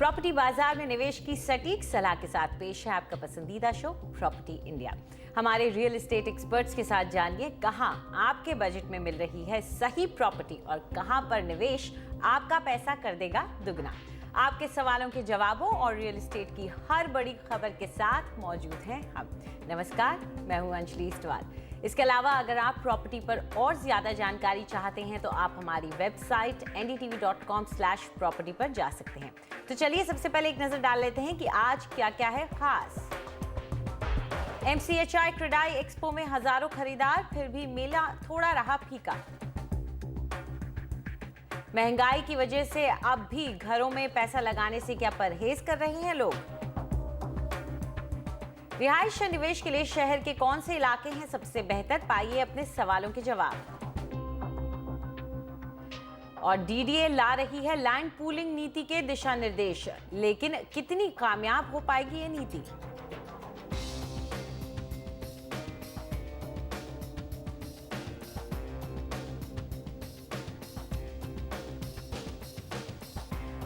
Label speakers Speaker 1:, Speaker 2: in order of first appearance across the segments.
Speaker 1: Property बाजार में निवेश की सटीक सलाह के साथ पेश है आपका पसंदीदा शो प्रॉपर्टी इंडिया। हमारे रियल एस्टेट एक्सपर्ट्स के साथ जानिए कहां आपके बजट में मिल रही है सही प्रॉपर्टी और कहां पर निवेश आपका पैसा कर देगा दुगना। आपके सवालों के जवाबों और रियल एस्टेट की हर बड़ी खबर के साथ मौजूद हैं हम। नमस्कार, मैं हूं अंजलि इस्टवाल। इसके अलावा अगर आप प्रॉपर्टी पर और ज्यादा जानकारी चाहते हैं तो आप हमारी वेबसाइट ndtv.com/property पर जा सकते हैं। तो चलिए सबसे पहले एक नजर डाल लेते हैं कि आज क्या क्या है खास। MCHI क्रेडाई एक्सपो में हजारों खरीदार, फिर भी मेला थोड़ा रहा फीका। महंगाई की वजह से अब भी घरों में पैसा लगाने से क्या परहेज कर रहे हैं लोग। रिहायश निवेश के लिए शहर के कौन से इलाके हैं सबसे बेहतर, पाइए अपने सवालों के जवाब। और DDA ला रही है लैंड पूलिंग नीति के दिशा निर्देश, लेकिन कितनी कामयाब हो पाएगी ये नीति।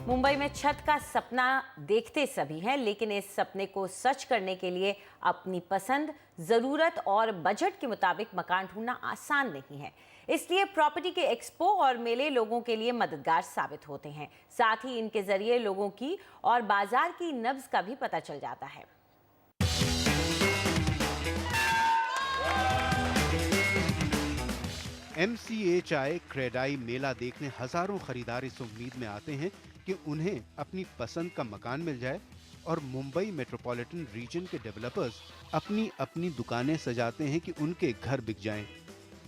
Speaker 1: मुंबई में छत का सपना देखते सभी हैं, लेकिन इस सपने को सच करने के लिए अपनी पसंद, जरूरत और बजट के मुताबिक मकान ढूंढना आसान नहीं है। इसलिए प्रॉपर्टी के एक्सपो और मेले लोगों के लिए मददगार साबित होते हैं। साथ ही इनके जरिए लोगों की और बाजार की नब्ज का भी पता चल जाता है।
Speaker 2: MCHI क्रेडाई मेला देखने हजारों खरीदार इस उम्मीद में आते हैं कि उन्हें अपनी पसंद का मकान मिल जाए और मुंबई मेट्रोपॉलिटन रीजन के डेवलपर्स अपनी अपनी दुकानें सजाते हैं कि उनके घर बिक जाएं।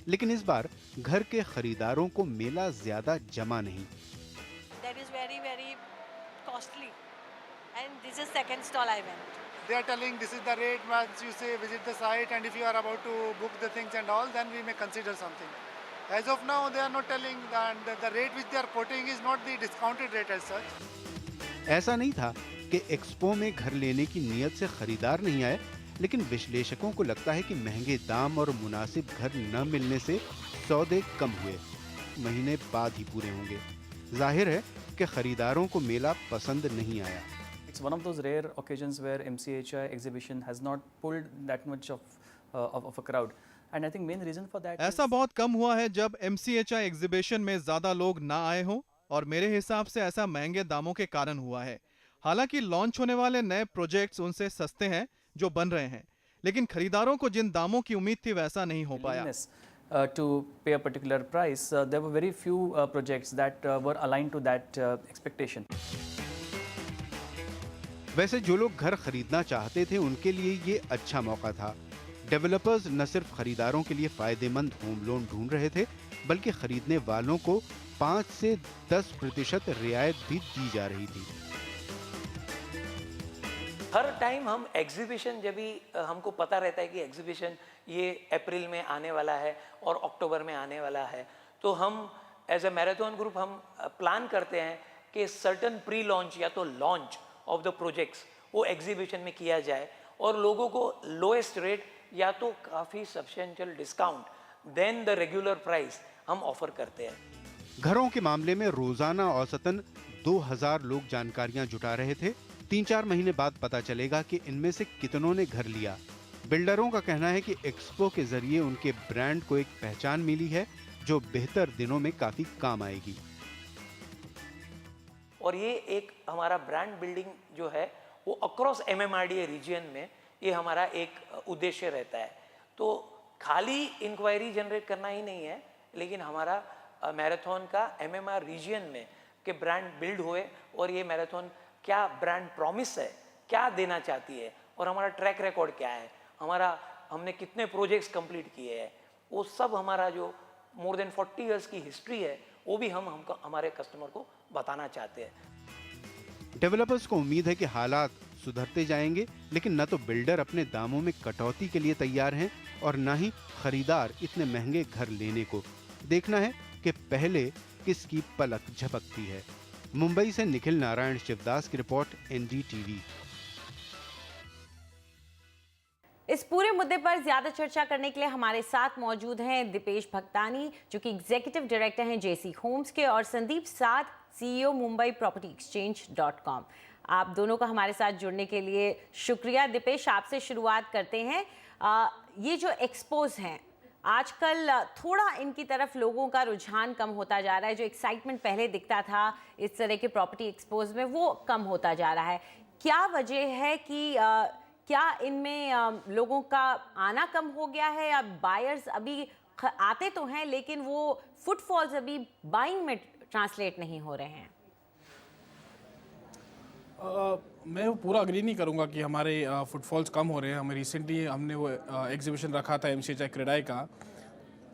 Speaker 2: लेकिन इस बार घर के खरीदारों को मेला ज्यादा जमा नहीं।
Speaker 3: That is very, very costly. And this is second stall I went.
Speaker 4: They are telling this is the rate once you say visit the site, and if you are about to book the things and all, then we may consider something. As of now, they are not telling that the rate which they are quoting is not the discounted rate as such.
Speaker 2: ऐसा नहीं था कि expo में घर लेने की नीयत से खरीदार नहीं आए, लेकिन विश्लेषकों को लगता है कि महंगे दाम और मुनासिब घर न मिलने से सौदे कम हुए, महीने बाद ही पूरे होंगे। जाहिर है कि खरीदारों को मेला पसंद नहीं आया।
Speaker 5: It's one of those rare occasions where MCHI exhibition has not pulled that much of a crowd. And I think main reason for that
Speaker 6: ऐसा बहुत कम हुआ है जब MCHI एग्जीबिशन में ज्यादा लोग ना आए हों, और मेरे हिसाब से ऐसा महंगे दामों के कारण हुआ है। हालांकि लॉन्च होने वाले नए प्रोजेक्ट्स उनसे सस्ते हैं जो बन रहे हैं, लेकिन खरीदारों को जिन दामों की उम्मीद थी वैसा नहीं हो पाया।
Speaker 5: To pay a particular price, there were very few projects that were aligned to that expectation.
Speaker 2: वैसे जो लोग घर खरीदना चाहते थे उनके लिए ये अच्छा मौका था। डेवलपर्स न सिर्फ खरीदारों के लिए फायदेमंद होम लोन ढूंढ रहे थे, बल्कि खरीदने वालों को 5 से 10% रियायत भी दी जा रही थी।
Speaker 7: हर टाइम हम एग्जीबिशन, जब भी हमको पता रहता है कि एग्जीबिशन ये अप्रैल में आने वाला है और अक्टूबर में आने वाला है, तो हम एज ए मैराथन ग्रुप हम प्लान करते हैं कि सर्टन प्री लॉन्च या तो लॉन्च ऑफ द प्रोजेक्ट्स वो एग्जीबिशन में किया जाए और लोगों को लोएस्ट रेट या तो काफ़ी substantial discount then the regular price हम ऑफर करते हैं।
Speaker 2: घरों के मामले में रोजाना औसतन 2000 लोग जानकारियां जुटा रहे थे। 3-4 महीने बाद पता चलेगा कि इनमें से कितनों ने घर लिया। बिल्डरों का कहना है कि एक्सपो के जरिए उनके ब्रांड को एक पहचान मिली है जो बेहतर दिनों में काफी काम आएगी।
Speaker 7: और ये एक हमारा ब्रांड बिल्डिंग जो है वो अक्रॉस MMRDA रीजन में ये हमारा एक उद्देश्य रहता है। तो खाली इंक्वायरी जनरेट करना ही नहीं है, लेकिन हमारा मैराथन का MMR रीजन में के ब्रांड बिल्ड हुए और ये मैराथन क्या ब्रांड प्रॉमिस है, क्या देना चाहती है और हमारा ट्रैक रिकॉर्ड क्या है, हमने कितने प्रोजेक्ट्स कंप्लीट किए हैं, वो सब हमारा जो मोर देन 40 इयर्स की हिस्ट्री है वो भी हमको हमारे कस्टमर को बताना चाहते हैं।
Speaker 2: डेवलपर्स को उम्मीद है कि हालात सुधरते जाएंगे, लेकिन न तो बिल्डर अपने दामों में कटौती के लिए तैयार हैं और न ही खरीदार इतने महंगे घर लेने को। देखना है कि पहले किसकी पलक झपकती है। मुंबई से निखिल नारायण शिवदास की रिपोर्ट, NDTV।
Speaker 1: इस पूरे मुद्दे पर ज्यादा चर्चा करने के लिए हमारे साथ मौजूद हैं दीपेश भगतानी, जो कि एग्जीक्यूटिव डायरेक्टर हैं JC होम्स के, और संदीप साध, CEO मुंबई प्रॉपर्टी एक्सचेंज.com। आप दोनों का हमारे साथ जुड़ने के लिए शुक्रिया। दीपेश, आपसे शुरुआत करते हैं। ये जो एक्सपोज हैं, आजकल थोड़ा इनकी तरफ लोगों का रुझान कम होता जा रहा है। जो एक्साइटमेंट पहले दिखता था इस तरह के प्रॉपर्टी एक्सपोज में, वो कम होता जा रहा है। क्या वजह है कि क्या इनमें लोगों का आना कम हो गया है, या बायर्स अभी आते तो हैं लेकिन वो फुटफॉल्स अभी बाइंग में ट्रांसलेट नहीं हो रहे हैं?
Speaker 8: मैं पूरा अग्री नहीं करूंगा कि हमारे फुटफॉल्स कम हो रहे हैं। हमें रिसेंटली हमने वो एग्जीबिशन रखा था MCHI क्रेडाई का।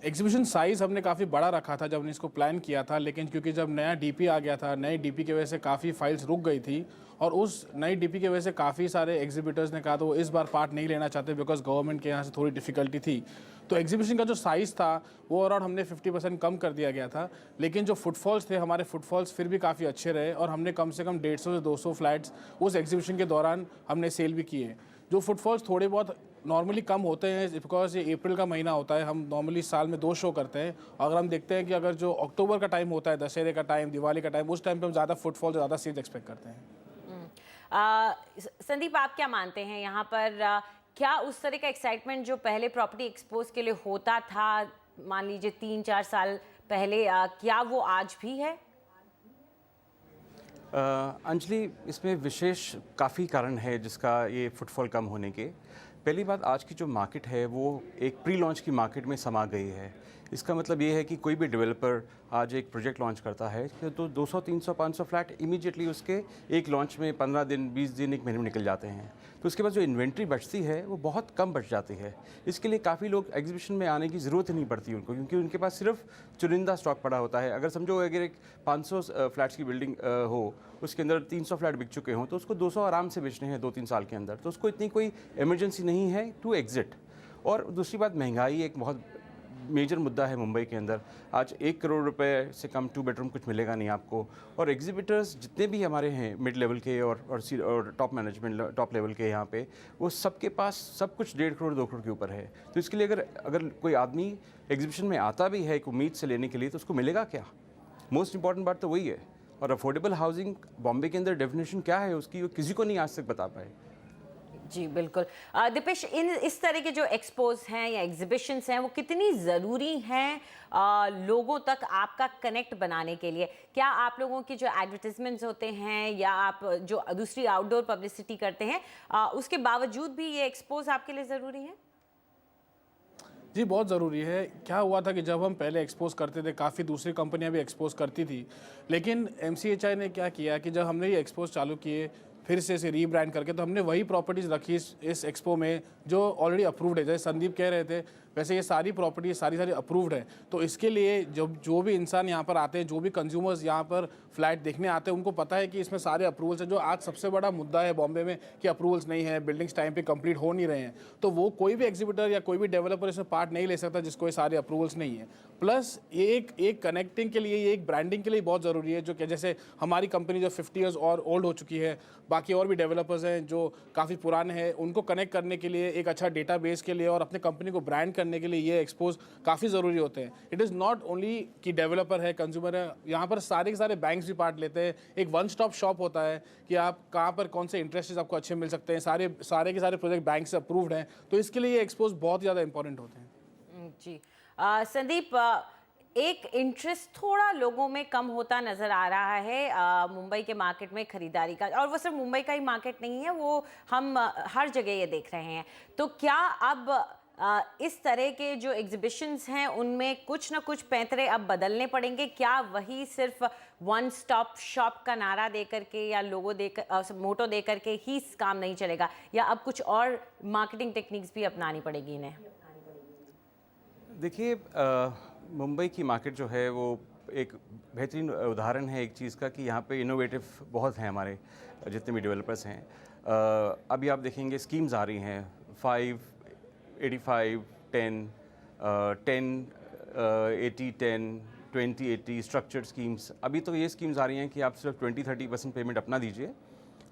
Speaker 8: एग्जीबिशन साइज़ हमने काफ़ी बड़ा रखा था जब हमने इसको प्लान किया था, लेकिन क्योंकि जब नया DP आ गया था, नई DP की वजह से काफ़ी फाइल्स रुक गई थी, और उस नई DP की वजह से काफ़ी सारे एग्जीबिटर्स ने कहा तो वो इस बार पार्ट नहीं लेना चाहते बिकॉज गवर्नमेंट के यहाँ से थोड़ी डिफिकल्टी थी। तो एग्जीबिशन का जो साइज़ था वो अराउंड हमने 50% कम कर दिया गया था, लेकिन जो फुटफॉल्स थे हमारे फुटफॉल्स फिर भी काफ़ी अच्छे रहे, और हमने कम से कम 150 से 200 फ्लैट्स उस एग्जीबिशन के दौरान हमने सेल भी किए। जो फुटफॉल्स थोड़े बहुत नॉर्मली कम होते हैं बिकॉज ये अप्रैल का महीना होता है, हम नॉर्मली साल में 2 शो करते हैं। अगर हम देखते हैं कि अगर जो अक्टूबर का टाइम होता है, दशहरे का टाइम, दिवाली का टाइम, उस टाइम पे हम ज़्यादा फुटफॉल, ज़्यादा सेल्स एक्सपेक्ट करते हैं।
Speaker 1: संदीप, आप क्या मानते हैं यहाँ पर? क्या उस तरह का एक्साइटमेंट जो पहले प्रॉपर्टी एक्सपोज के लिए होता था, मान लीजिए 3-4 साल पहले, क्या वो आज भी है?
Speaker 9: अंजलि, इसमें विशेष काफ़ी कारण है जिसका ये फुटफॉल कम होने के। पहली बात, आज की जो मार्केट है वो एक प्री लॉन्च की मार्केट में समा गई है। इसका मतलब ये है कि कोई भी डेवलपर आज एक प्रोजेक्ट लॉन्च करता है तो 200, 300, 500 फ्लैट इमीडिएटली उसके एक लॉन्च में 15 दिन, 20 दिन, 1 महीने में निकल जाते हैं। तो उसके बाद जो इन्वेंट्री बचती है वो बहुत कम बच जाती है। इसके लिए काफ़ी लोग एग्जीबिशन में आने की ज़रूरत ही नहीं पड़ती उनको, क्योंकि उनके पास सिर्फ चुनिंदा स्टॉक पड़ा होता है। अगर समझो अगर एक 500 फ्लैट्स की बिल्डिंग हो, उसके अंदर 300 फ्लैट बिक चुके हों, तो उसको 200 आराम से बेचने हैं 2-3 साल के अंदर, तो उसको इतनी कोई इमरजेंसी नहीं है टू एग्जिट। और दूसरी बात, महंगाई एक बहुत मेजर मुद्दा है मुंबई के अंदर। आज 1 करोड़ रुपए से कम 2 बेडरूम कुछ मिलेगा नहीं आपको। और एग्जीबिटर्स जितने भी हमारे हैं मिड लेवल के और टॉप मैनेजमेंट, टॉप लेवल के यहाँ पे, वो सबके पास सब कुछ 1.5 करोड़ 2 करोड़ के ऊपर है। तो इसके लिए अगर कोई आदमी एग्जीबिशन में आता भी है एक उम्मीद से लेने के लिए, तो उसको मिलेगा क्या? मोस्ट इंपॉर्टेंट बात तो वही है। और अफोर्डेबल हाउसिंग बॉम्बे के अंदर डेफिनेशन क्या है उसकी, वो किसी को नहीं आज तक बता पाए।
Speaker 1: जी बिल्कुल। दीपेश, इस तरह के जो एक्सपोज हैं या एग्जीबिशंस हैं, वो कितनी ज़रूरी हैं लोगों तक आपका कनेक्ट बनाने के लिए? क्या आप लोगों की जो एडवर्टीजमेंट्स होते हैं या आप जो दूसरी आउटडोर पब्लिसिटी करते हैं, उसके बावजूद भी ये एक्सपोज आपके लिए ज़रूरी है?
Speaker 8: जी, बहुत ज़रूरी है। क्या हुआ था कि जब हम पहले एक्सपोज करते थे, काफ़ी दूसरी कंपनियां भी एक्सपोज करती थी, लेकिन MCHI ने क्या किया कि जब हमने ये एक्सपोज चालू किए फिर से इसे रीब्रांड करके, तो हमने वही प्रॉपर्टीज़ रखी इस एक्सपो में जो ऑलरेडी अप्रूव्ड है। जैसे संदीप कह रहे थे, वैसे ये सारी प्रॉपर्टी सारी अप्रूव्ड है। तो इसके लिए जो भी इंसान यहाँ पर आते हैं, जो भी कंज्यूमर्स यहाँ पर फ्लैट देखने आते हैं, उनको पता है कि इसमें सारे अप्रूवल्स हैं। जो आज सबसे बड़ा मुद्दा है बॉम्बे में कि अप्रूवल्स नहीं है, बिल्डिंग्स टाइम पे कंप्लीट हो नहीं रहे हैं, तो वो कोई भी एग्जीबिटर या कोई भी डेवलपर इसमें पार्ट नहीं ले सकता जिसको ये सारे अप्रूवल्स नहीं है। प्लस ये एक कनेक्टिंग के लिए, ये एक ब्रांडिंग के लिए बहुत ज़रूरी है। जो कि जैसे हमारी कंपनी जो 50 ईयर्स और ओल्ड हो चुकी है, बाकी और भी डेवलपर्स हैं जो काफ़ी पुराने हैं, उनको कनेक्ट करने के लिए, एक अच्छा डेटाबेस के लिए और अपने कंपनी को ब्रांड करने के लिए ये एक्सपोज काफ़ी ज़रूरी होते हैं। इट इज़ नॉट ओनली कि डेवलपर है, कंज्यूमर है, यहाँ पर सारे के सारे बैंक्स भी पार्ट लेते हैं। एक वन स्टॉप शॉप होता है कि आप कहाँ पर कौन से इंटरेस्ट आपको अच्छे मिल सकते हैं। सारे के सारे प्रोजेक्ट बैंक से अप्रूव्ड हैं, तो इसके लिए ये एक्सपोज बहुत ज़्यादा इंपॉर्टेंट होते हैं।
Speaker 1: जी संदीप, एक इंटरेस्ट थोड़ा लोगों में कम होता नज़र आ रहा है मुंबई के मार्केट में खरीदारी का, और वो सिर्फ मुंबई का ही मार्केट नहीं है, वो हम हर जगह ये देख रहे हैं। तो क्या अब इस तरह के जो एग्जीबिशंस हैं उनमें कुछ ना कुछ पैंतरे अब बदलने पड़ेंगे? क्या वही सिर्फ वन स्टॉप शॉप का नारा दे करके या लोगो देकर, मोटो दे करके ही काम नहीं चलेगा, या अब कुछ और मार्केटिंग टेक्निक्स भी अपनानी पड़ेगी इन्हें?
Speaker 9: देखिए, मुंबई की मार्केट जो है वो एक बेहतरीन उदाहरण है एक चीज़ का कि यहाँ पे इनोवेटिव बहुत हैं हमारे जितने भी डेवलपर्स हैं। अभी आप देखेंगे स्कीम्स आ रही हैं 5, 85, 10, 80, 10, 20, 80 स्ट्रक्चर्ड स्कीम्स। अभी तो ये स्कीम्स आ रही हैं कि आप सिर्फ 20-30% पेमेंट अपना दीजिए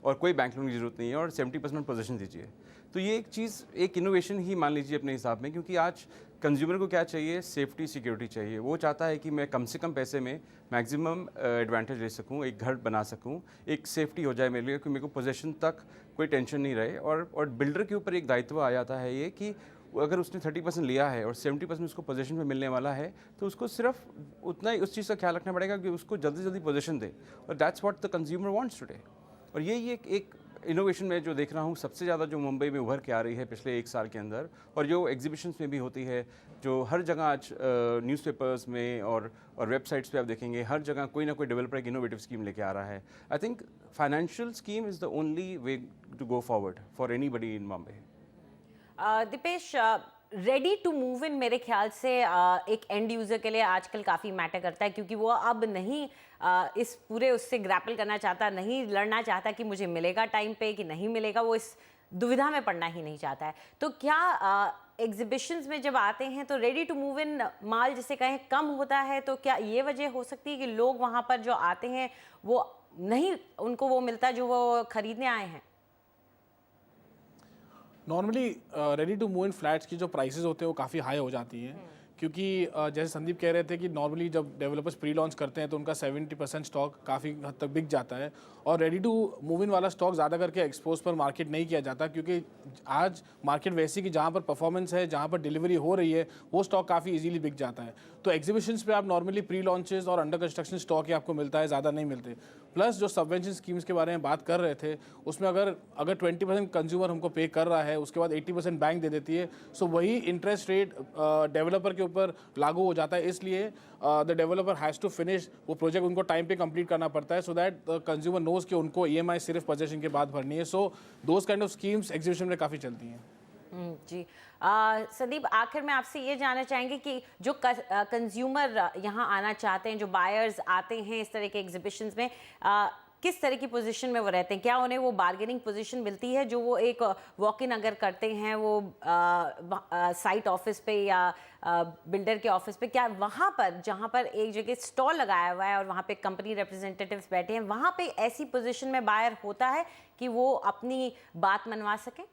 Speaker 9: और कोई बैंक लोन की ज़रूरत नहीं है और 70% पोजीशन दीजिए। तो ये एक चीज़, एक इनोवेशन ही मान लीजिए अपने हिसाब में, क्योंकि आज कंज्यूमर को क्या चाहिए, सेफ्टी सिक्योरिटी चाहिए। वो चाहता है कि मैं कम से कम पैसे में मैक्सिमम एडवांटेज ले सकूं, एक घर बना सकूं, एक सेफ्टी हो जाए मेरे लिए कि मेरे को पोजीशन तक कोई टेंशन नहीं रहे। और बिल्डर के ऊपर एक दायित्व आ जाता है ये कि अगर उसने 30% लिया है और 70% उसको पोजीशन में मिलने वाला है, तो उसको सिर्फ उतना ही उस चीज़ का ख्याल रखना पड़ेगा कि उसको जल्दी से जल्दी पोजीशन दे। और that's what the consumer wants today. और ये एक इनोवेशन में जो देख रहा हूँ सबसे ज़्यादा जो मुंबई में उभर के आ रही है पिछले 1 साल के अंदर, और जो एग्जीबिशंस में भी होती है, जो हर जगह आज न्यूज़पेपर्स में और वेबसाइट्स पे आप देखेंगे, हर जगह कोई ना कोई डेवलपर एक इनोवेटिव स्कीम लेके आ रहा है। I think financial scheme is the only way to go forward for anybody in Mumbai.
Speaker 1: Deepesh, ready to move in मेरे ख्याल से एक एंड यूज़र के लिए आजकल काफ़ी मैटर करता है, क्योंकि वो अब नहीं इस पूरे उससे ग्रैपल करना चाहता, नहीं लड़ना चाहता कि मुझे मिलेगा टाइम पे कि नहीं मिलेगा, वो इस दुविधा में पड़ना ही नहीं चाहता है। तो क्या एग्जीबिशंस में जब आते हैं तो रेडी टू मूव इन माल जिसे कहें कम होता है, तो क्या ये वजह हो सकती है कि लोग वहाँ पर जो आते हैं वो नहीं उनको वो मिलता जो वो खरीदने आए हैं?
Speaker 8: Normally ready to move in flats की जो प्राइसेस होते हैं वो काफ़ी हाई हो जाती हैं, क्योंकि जैसे संदीप कह रहे थे कि नॉर्मली जब डेवलपर्स प्री लॉन्च करते हैं तो उनका 70% स्टॉक काफ़ी हद तक बिक जाता है, और रेडी टू मूव इन वाला स्टॉक ज़्यादा करके एक्सपोज पर मार्केट नहीं किया जाता, क्योंकि आज मार्केट वैसी कि जहाँ पर परफॉर्मेंस है, जहाँ पर डिलीवरी हो रही है, वो स्टॉक काफ़ी इजीली बिक जाता है। तो एग्जीबिशंस पे आप नॉर्मली प्री लॉन्चेस और अंडर कंस्ट्रक्शन स्टॉक ही आपको मिलता है, ज़्यादा नहीं मिलते। प्लस जो सबवेंशन स्कीम्स के बारे में बात कर रहे थे, उसमें अगर 20% कंज्यूमर हमको पे कर रहा है, उसके बाद 80% बैंक दे देती है, सो वही इंटरेस्ट रेट डेवलपर के ऊपर लागू हो जाता है। इसलिए the developer has to finish वो प्रोजेक्ट, उनको टाइम पे कंप्लीट करना पड़ता है, so that the consumer knows कि उनको EMI सिर्फ पोजेशन के बाद भरनी है। So those kind of schemes exhibition में काफ़ी चलती हैं।
Speaker 1: जी संदीप, आखिर में आपसे ये जानना चाहेंगे कि जो कंज्यूमर यहाँ आना चाहते हैं, जो बायर्स आते हैं इस तरह के एग्जीबिशंस में, किस तरह की पोजीशन में वो रहते हैं? क्या उन्हें वो बार्गेनिंग पोजीशन मिलती है जो वो एक वॉक इन अगर करते हैं वो साइट ऑफिस पे या बिल्डर के ऑफिस पे, क्या वहाँ पर जहाँ पर एक जगह स्टॉल लगाया हुआ है और वहाँ पे कंपनी रिप्रेजेंटेटिव्स बैठे हैं, वहाँ पे ऐसी पोजीशन में बायर होता है कि वो अपनी बात मनवा सकें?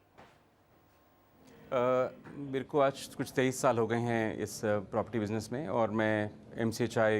Speaker 9: मेरे को आज कुछ 23 साल हो गए हैं इस प्रॉपर्टी बिज़नेस में, और मैं MCHI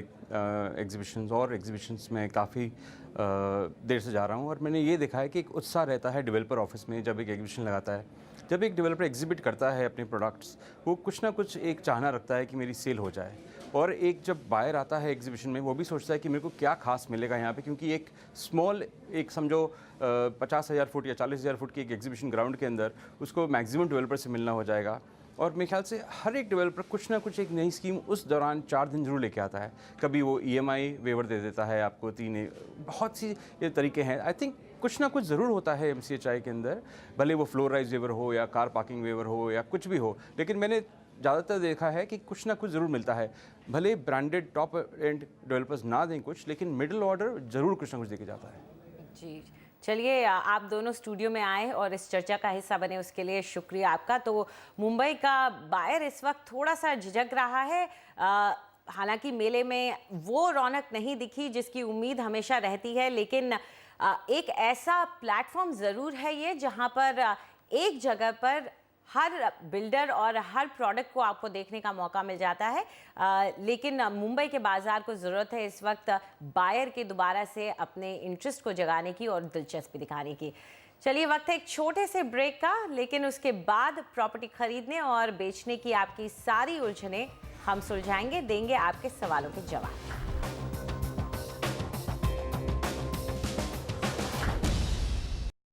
Speaker 9: एग्जीबिशंस और एग्जीबिशंस में काफ़ी देर से जा रहा हूँ। और मैंने ये देखा है कि एक उत्साह रहता है डेवलपर ऑफिस में जब एक एग्जीबिशन लगाता है। जब एक डेवलपर एग्जिबिट करता है अपने प्रोडक्ट्स, वो कुछ ना कुछ एक चाहना रखता है कि मेरी सेल हो जाए। और एक जब बायर आता है एग्जीबिशन में, वो भी सोचता है कि मेरे को क्या खास मिलेगा यहाँ पे, क्योंकि एक स्मॉल, एक समझो 50,000 फुट या 40,000 फुट की एक एग्जीबिशन ग्राउंड के अंदर उसको मैक्सिमम डेवलपर से मिलना हो जाएगा। और मेरे ख्याल से हर एक डेवलपर कुछ ना कुछ एक नई स्कीम उस दौरान 4 दिन जरूर लेके आता है। कभी वो EMI वेवर दे देता है आपको, 3 बहुत सी ये तरीके हैं। आई थिंक कुछ ना कुछ ज़रूर होता है MCHI के अंदर, भले वो फ्लोर राइज वेवर हो या कार पार्किंग वेवर हो या कुछ भी हो, लेकिन मैंने ज़्यादातर देखा है कि कुछ ना कुछ ज़रूर मिलता है। भले ब्रांडेड टॉप एंड डेवलपर्स ना दें कुछ, लेकिन मिडिल ऑर्डर ज़रूर कुछ ना कुछ देके जाता है। जी,
Speaker 1: चलिए, आप दोनों स्टूडियो में आए और इस चर्चा का हिस्सा बने, उसके लिए शुक्रिया आपका। तो मुंबई का बायर इस वक्त थोड़ा सा झिझक रहा है, हालांकि मेले में वो रौनक नहीं दिखी जिसकी उम्मीद हमेशा रहती है, लेकिन एक ऐसा प्लेटफॉर्म ज़रूर है ये जहां पर एक जगह पर हर बिल्डर और हर प्रोडक्ट को आपको देखने का मौका मिल जाता है। लेकिन मुंबई के बाज़ार को ज़रूरत है इस वक्त बायर के दोबारा से अपने इंटरेस्ट को जगाने की और दिलचस्पी दिखाने की। चलिए, वक्त है एक छोटे से ब्रेक का, लेकिन उसके बाद प्रॉपर्टी खरीदने और बेचने की आपकी सारी उलझनें हम सुलझाएंगे, देंगे आपके सवालों के जवाब।